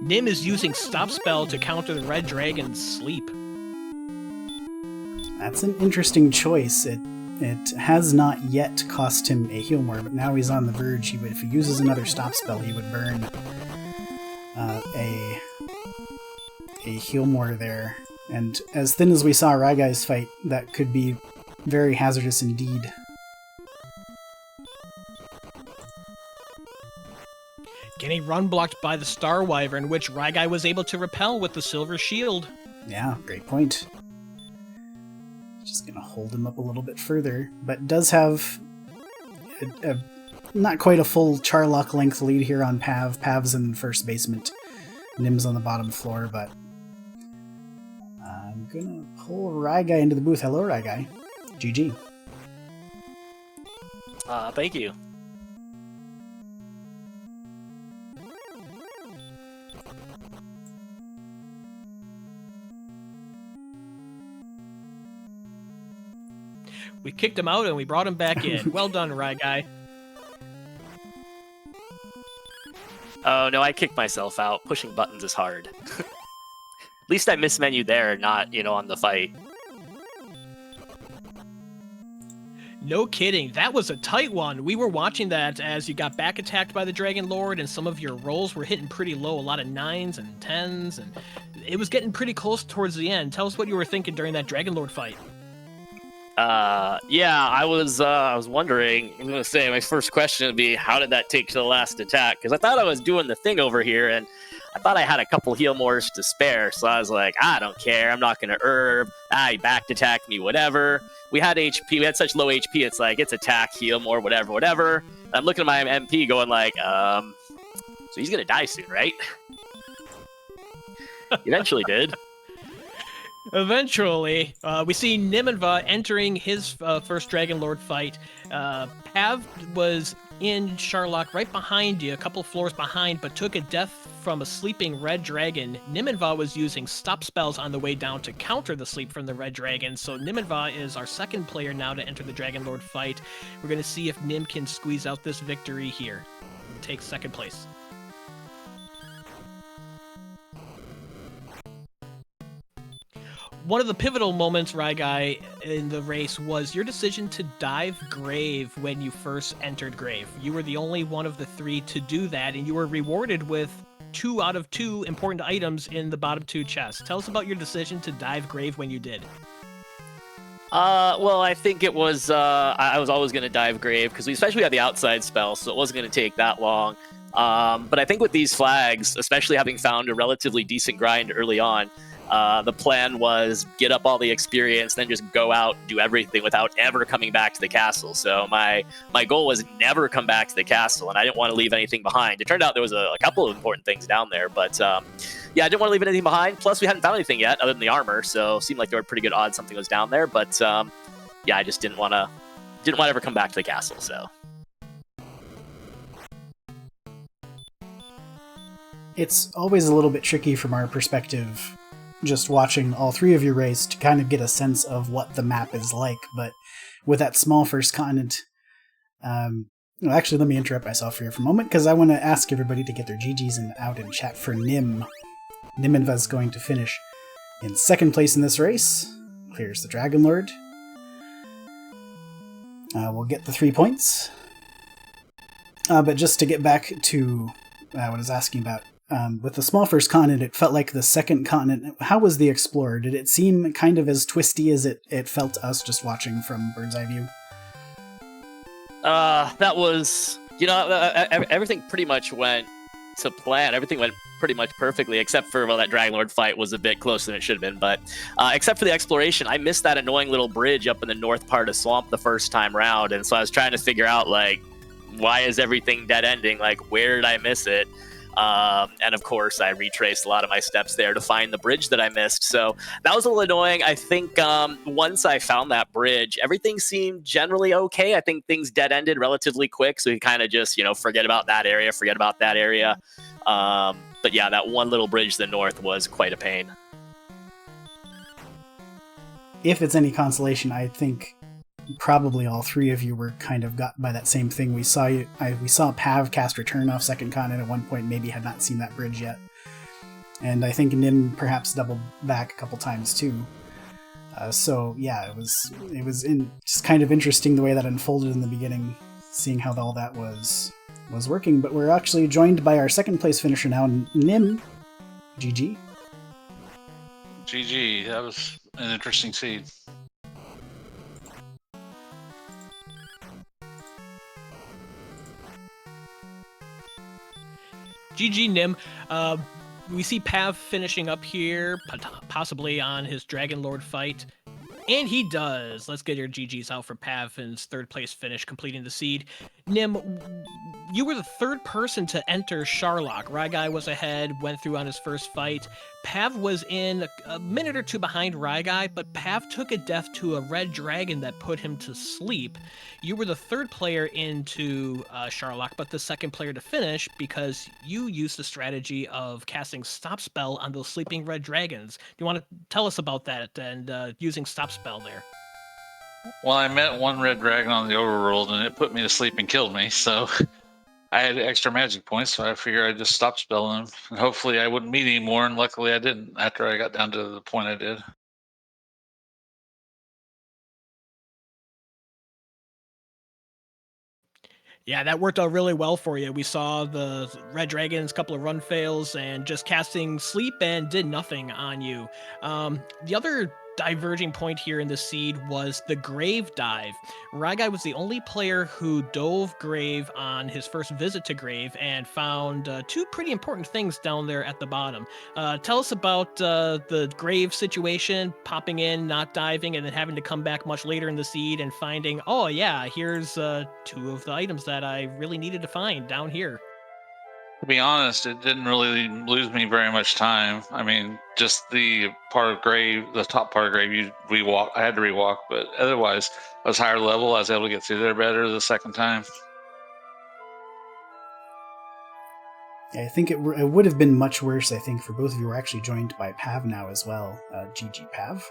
Nim is using Stop Spell to counter the Red Dragon's sleep. That's an interesting choice. It has not yet cost him a heal more, but now he's on the verge. If he uses another Stop Spell, he would burn a heal more there. And as thin as we saw Ryguy's fight, that could be very hazardous indeed. Getting run blocked by the Star Wyvern, which Ryguy was able to repel with the Silver Shield. Yeah, great point. Just gonna hold him up a little bit further, but does have a not quite a full Charlock length lead here on Pav. Pav's in the first basement, Nim's on the bottom floor, but I'm gonna pull Ryguy into the booth. Hello, Ryguy. GG. Thank you. We kicked him out and we brought him back in. Well done, Ryguy. Oh, no, I kicked myself out. Pushing buttons is hard. At least I mismenued there, not, on the fight. No kidding. That was a tight one. We were watching that as you got back attacked by the Dragon Lord, and some of your rolls were hitting pretty low. A lot of 9s and 10s, and it was getting pretty close towards the end. Tell us what you were thinking during that Dragon Lord fight. Yeah, I was wondering, I'm gonna say my first question would be, how did that take to the last attack? Because I thought I was doing the thing over here, and I thought I had a couple heal mores to spare, so I was like, I don't care, I'm not gonna herb, he backed attacked me, whatever. We had HP, we had such low HP, it's like, it's attack, heal more, whatever. And I'm looking at my MP going like, so he's gonna die soon, right? He eventually did. Eventually, we see Nimin-VAH entering his first Dragon Lord fight. Pav was in Charlock right behind you, a couple floors behind, but took a death from a sleeping Red Dragon. Nimin-VAH was using Stop Spells on the way down to counter the sleep from the Red Dragon, so Nimin-VAH is our second player now to enter the Dragon Lord fight. We're going to see if Nim can squeeze out this victory here. Take second place. One of the pivotal moments, Ryguy, in the race was your decision to dive Grave when you first entered Grave. You were the only one of the 3 to do that, and you were rewarded with 2 out of 2 important items in the bottom 2 chests. Tell us about your decision to dive Grave when you did. Well, I think it was, I was always going to dive Grave, because we especially had the outside spell, so it wasn't going to take that long. But I think with these flags, especially having found a relatively decent grind early on, the plan was get up all the experience, then just go out, do everything without ever coming back to the castle. So my goal was never come back to the castle, and I didn't want to leave anything behind. It turned out there was a couple of important things down there, but yeah, I didn't want to leave anything behind. Plus, we hadn't found anything yet other than the armor, so it seemed like there were pretty good odds something was down there. But yeah, I just didn't want to ever come back to the castle. So It's always a little bit tricky from our perspective, just watching all 3 of you race, to kind of get a sense of what the map is like, but with that small first continent, well, actually, let me interrupt myself here for a moment, because I want to ask everybody to get their GGs out in chat for Nim. Nimin-VAH is going to finish in second place in this race, clears the Dragon Lord. We'll get the 3 points. But just to get back to what I was asking about, with the small first continent, it felt like the second continent. How was the Explorer? Did it seem kind of as twisty as it felt to us just watching from bird's eye view? That was, everything pretty much went to plan. Everything went pretty much perfectly, except for, well, that Dragon Lord fight was a bit closer than it should have been. But except for the exploration, I missed that annoying little bridge up in the north part of Swamp the first time round. And so I was trying to figure out, like, why is everything dead ending? Like, where did I miss it? And of course, I retraced a lot of my steps there to find the bridge that I missed. So that was a little annoying. I think once I found that bridge, everything seemed generally okay. I think things dead ended relatively quick. So we kind of just, forget about that area. But yeah, that one little bridge to the north was quite a pain. If it's any consolation, I think probably all 3 of you were kind of got by that same thing. We saw Pav cast Return off second continent at one point, maybe had not seen that bridge yet. And I think Nim perhaps doubled back a couple times too. So yeah, it was just kind of interesting the way that unfolded in the beginning, seeing how all that was working. But we're actually joined by our second place finisher now, Nim. GG. GG. That was an interesting seed. GG Nim. We see Pav finishing up here, possibly on his Dragon Lord fight. And he does. Let's get your GGs out for Pavin's third place finish, completing the seed. Nim, you were the third person to enter Sharlock. Ryguy was ahead, went through on his first fight. Pav was in a minute or two behind Ryguy, but Pav took a death to a red dragon that put him to sleep. You were the third player into Sharlock, but the second player to finish because you used the strategy of casting Stop Spell on those sleeping red dragons. Do you want to tell us about that and using Stop Spell there? Well, I met one red dragon on the overworld, and it put me to sleep and killed me, so I had extra magic points, so I figured I'd just stop spelling them, and hopefully I wouldn't meet anymore, and luckily I didn't after I got down to the point I did. Yeah, that worked out really well for you. We saw the red dragons, couple of run fails, and just casting sleep and did nothing on you. The other diverging point here in the seed was the grave dive. Ryguy was the only player who dove grave on his first visit to grave and found two pretty important things down there at the bottom. Tell us about the grave situation, popping in, not diving, and then having to come back much later in the seed and finding, oh yeah, here's two of the items that I really needed to find down here. To be honest, it didn't really lose me very much time. I mean, just the part of grave, the top part of grave, I had to rewalk, but otherwise, I was higher level. I was able to get through there better the second time. I think it would have been much worse, I think, for both of you. We're actually joined by Pav now as well. GG Pav.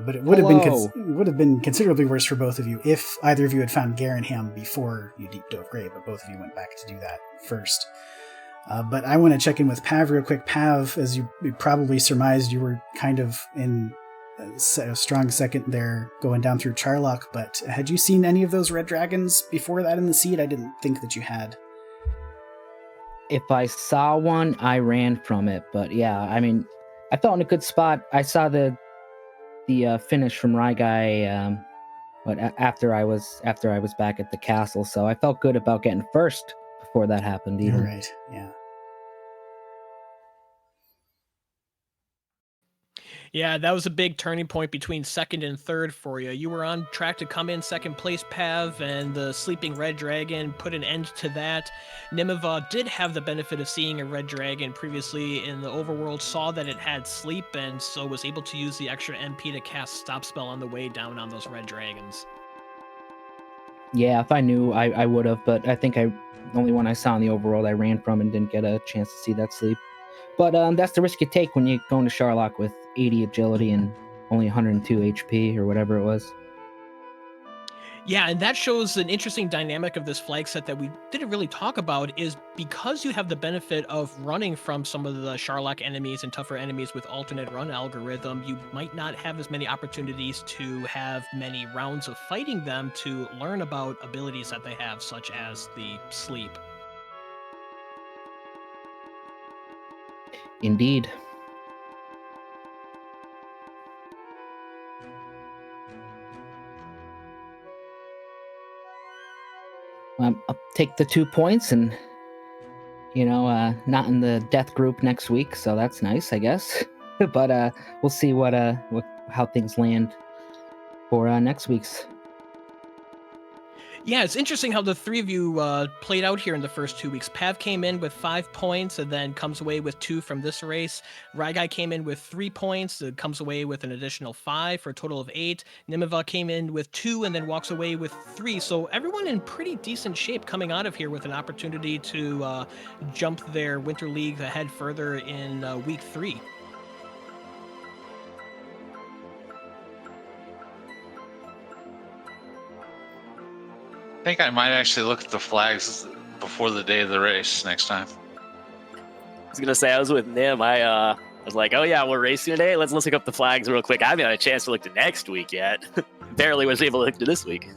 But it would have been considerably worse for both of you if either of you had found Garenham before you deep dove grave, but both of you went back to do that first. But I want to check in with Pav real quick. Pav, as you probably surmised, you were kind of in a strong second there going down through Charlock, but had you seen any of those red dragons before that in the seed? I didn't think that you had. If I saw one, I ran from it. But yeah, I mean, I felt in a good spot. I saw the finish from Ryguy but after I was back at the castle, so I felt good about getting first before that happened even. Right, yeah. Yeah, that was a big turning point between second and third for you. You were on track to come in second place, Pav, and the sleeping red dragon put an end to that. Nimin-VAH did have the benefit of seeing a red dragon previously in the overworld, saw that it had sleep, and so was able to use the extra MP to cast Stop Spell on the way down on those red dragons. Yeah, if I knew, I would have, but I think the only one I saw in the overworld I ran from and didn't get a chance to see that sleep. But that's the risk you take when you go into Sharlock with 80 agility and only 102 HP or whatever it was. Yeah, and that shows an interesting dynamic of this flag set that we didn't really talk about, is because you have the benefit of running from some of the Sharlock enemies and tougher enemies with alternate run algorithm, you might not have as many opportunities to have many rounds of fighting them to learn about abilities that they have, such as the sleep. Indeed. I'll take the 2 points and, not in the death group next week, so that's nice, I guess. But we'll see how things land for next week's. Yeah, it's interesting how the three of you played out here in the first 2 weeks. Pav came in with 5 points and then comes away with 2 from this race. Ryguy came in with 3 points and comes away with an additional 5 for a total of 8. Nimin-VAH came in with 2 and then walks away with 3. So everyone in pretty decent shape coming out of here with an opportunity to jump their Winter League ahead further in week 3. I think I might actually look at the flags before the day of the race next time. was gonna say I was with Nim. I was like, oh yeah, we're racing today. Let's look up the flags real quick. I haven't had a chance to look to next week yet. Barely was able to look to this week.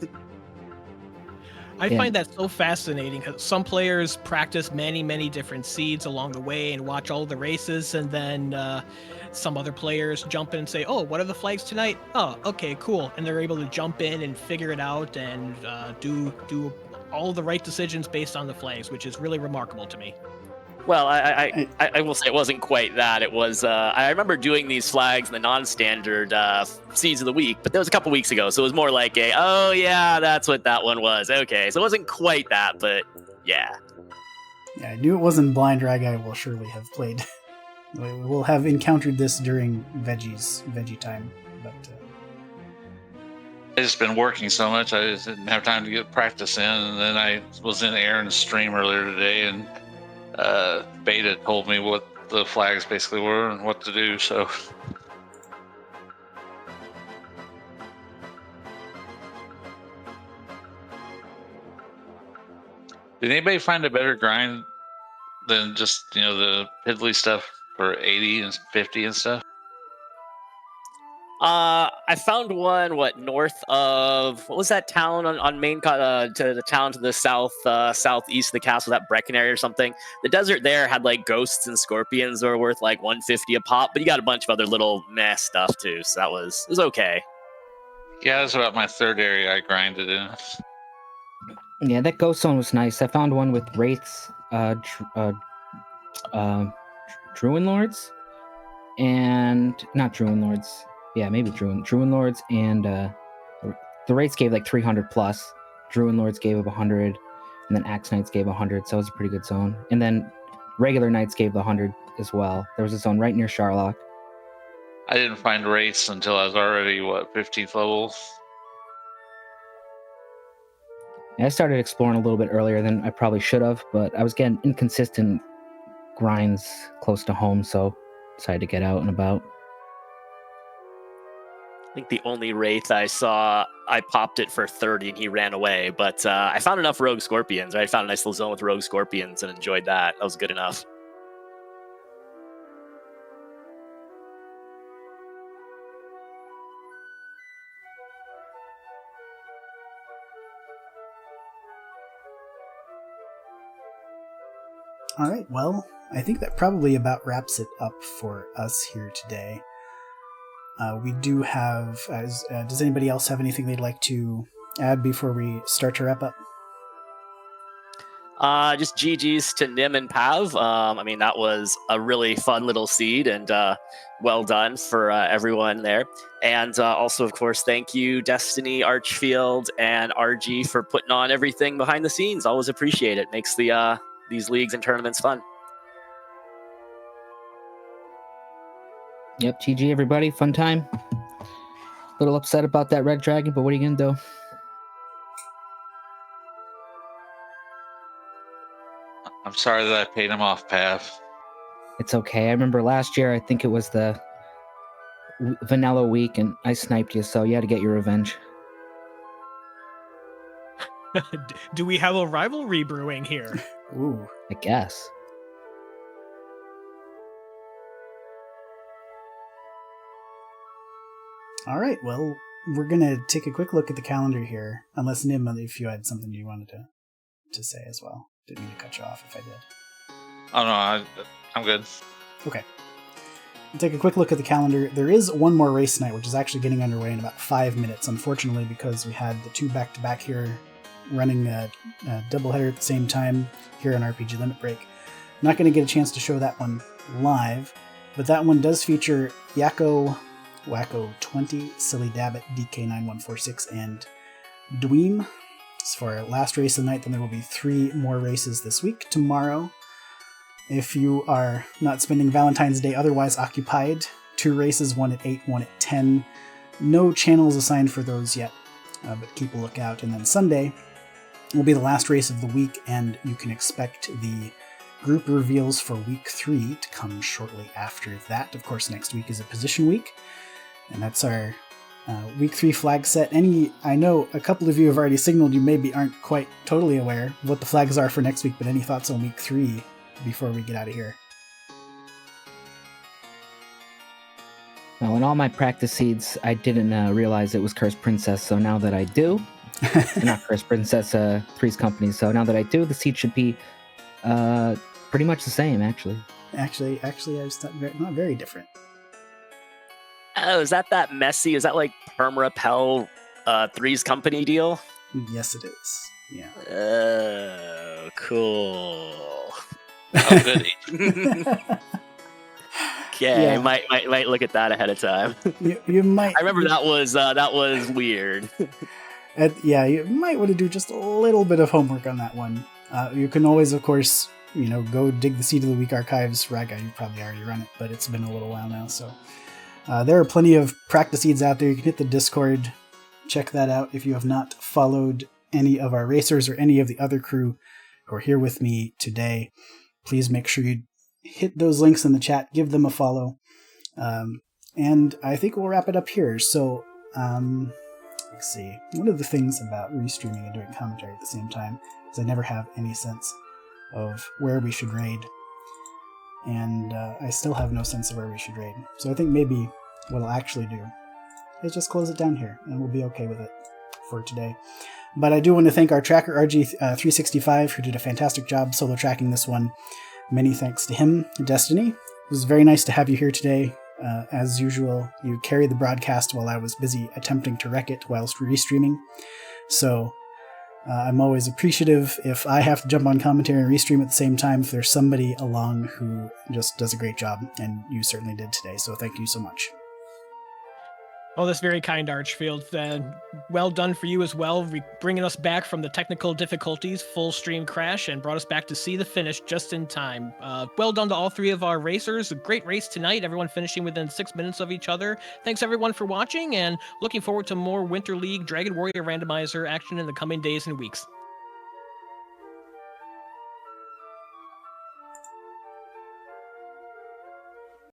I find that so fascinating because some players practice many different seeds along the way and watch all the races, and then some other players jump in and say, oh, what are the flags tonight? Oh, okay, cool. And they're able to jump in and figure it out and do all the right decisions based on the flags, which is really remarkable to me. Well, I will say it wasn't quite that. It was, I remember doing these flags in the non-standard seeds of the week, but that was a couple weeks ago, so it was more like oh yeah, that's what that one was. Okay, so it wasn't quite that, but yeah. Yeah, I knew it wasn't blind. Ryguy will surely have played. We'll have encountered this during veggie time, but... I've just been working so much, I just didn't have time to get practice in, and then I was in Aaron's stream earlier today, and Beta told me what the flags basically were and what to do, so... Did anybody find a better grind than just, the piddly stuff for 80 and 50 and stuff? I found one, north of, what was that town on main, to the town to the southeast of the castle, that Brecken area or something. The desert there had like ghosts and scorpions that were worth like 150 a pop, but you got a bunch of other little meh stuff too, so it was okay. Yeah, that's about my third area I grinded in. Yeah, that ghost zone was nice. I found one with wraiths, Druin Lords, and not Druin Lords. Yeah, maybe Druin Lords, and the Wraiths gave like 300 plus. Druin Lords gave up 100, and then Axe Knights gave 100, so it was a pretty good zone. And then regular Knights gave the 100 as well. There was a zone right near Sharlock. I didn't find Wraiths until I was already, 15th level? Yeah, I started exploring a little bit earlier than I probably should have, but I was getting inconsistent grinds close to home, so decided to get out and about. I think the only Wraith I saw, I popped it for 30 and he ran away, but I found enough Rogue Scorpions. I found a nice little zone with Rogue Scorpions and enjoyed that. That was good enough. All right, well, I think that probably about wraps it up for us here today. We do have... does anybody else have anything they'd like to add before we start to wrap up? Just GG's to Nim and Pav. I mean, that was a really fun little seed, and well done for everyone there. And also, of course, thank you, Destiny, Archfield, and RG for putting on everything behind the scenes. Always appreciate it. Makes these leagues and tournaments fun. Yep, GG everybody, fun time. A little upset about that red dragon, but what are you gonna do? I'm sorry that I paid him off, Pav. It's okay. I remember last year, I think it was the vanilla week, and I sniped you, so you had to get your revenge. Do we have a rivalry brewing here? Ooh. I guess. All right, well, we're going to take a quick look at the calendar here, unless Nim, if you had something you wanted to say as well. Didn't mean to cut you off if I did. Oh, no, I'm good. Okay. We'll take a quick look at the calendar. There is one more race tonight, which is actually getting underway in about 5 minutes, unfortunately, because we had the two back-to-back here running a doubleheader at the same time here on RPG Limit Break. I'm not going to get a chance to show that one live, but that one does feature Yakko Wacko 20, Silly Dabbit, DK9146, and Dweem. As for our last race of the night, then there will be 3 more races this week. Tomorrow, if you are not spending Valentine's Day otherwise occupied, 2 races, one at 8, one at 10. No channels assigned for those yet, but keep a lookout. And then Sunday will be the last race of the week, and you can expect the group reveals for week 3 to come shortly after that. Of course, next week is a position week. And that's our week 3 flag set. I know a couple of you have already signaled you maybe aren't quite totally aware of what the flags are for next week, but any thoughts on week 3 before we get out of here? Well, in all my practice seeds, I didn't realize it was Cursed Princess, so now that I do, not Cursed Princess, Three's Company, so now that I do, the seed should be pretty much the same, actually. Actually, I was not very different. Oh, is that messy? Is that like Perm Repel Three's Company deal? Yes, it is. Yeah. Oh, cool. Oh, goody. Okay, Yeah. might look at that ahead of time. You might. I remember that was weird. Yeah, you might want to do just a little bit of homework on that one. You can always, of course, go dig the Seed of the Week archives. Ryguy, you probably already run it, but it's been a little while now, so there are plenty of practice seeds out there. You can hit the Discord, check that out. If you have not followed any of our racers or any of the other crew who are here with me today, please make sure you hit those links in the chat, give them a follow, and I think we'll wrap it up here. So, let's see. One of the things about restreaming and doing commentary at the same time is I never have any sense of where we should raid, and I still have no sense of where we should raid. So I think maybe what I'll actually do is just close it down here, and we'll be okay with it for today. But I do want to thank our tracker, RG365, who did a fantastic job solo tracking this one. Many thanks to him. Destiny, it was very nice to have you here today. As usual, you carried the broadcast while I was busy attempting to wreck it whilst restreaming. So I'm always appreciative if I have to jump on commentary and restream at the same time, if there's somebody along who just does a great job, and you certainly did today. So thank you so much. Oh, that's very kind, Archfield. Well done for you as well, bringing us back from the technical difficulties, full stream crash, and brought us back to see the finish just in time. Well done to all three of our racers. A great race tonight, everyone finishing within 6 minutes of each other. Thanks everyone for watching, and looking forward to more Winter League Dragon Warrior Randomizer action in the coming days and weeks.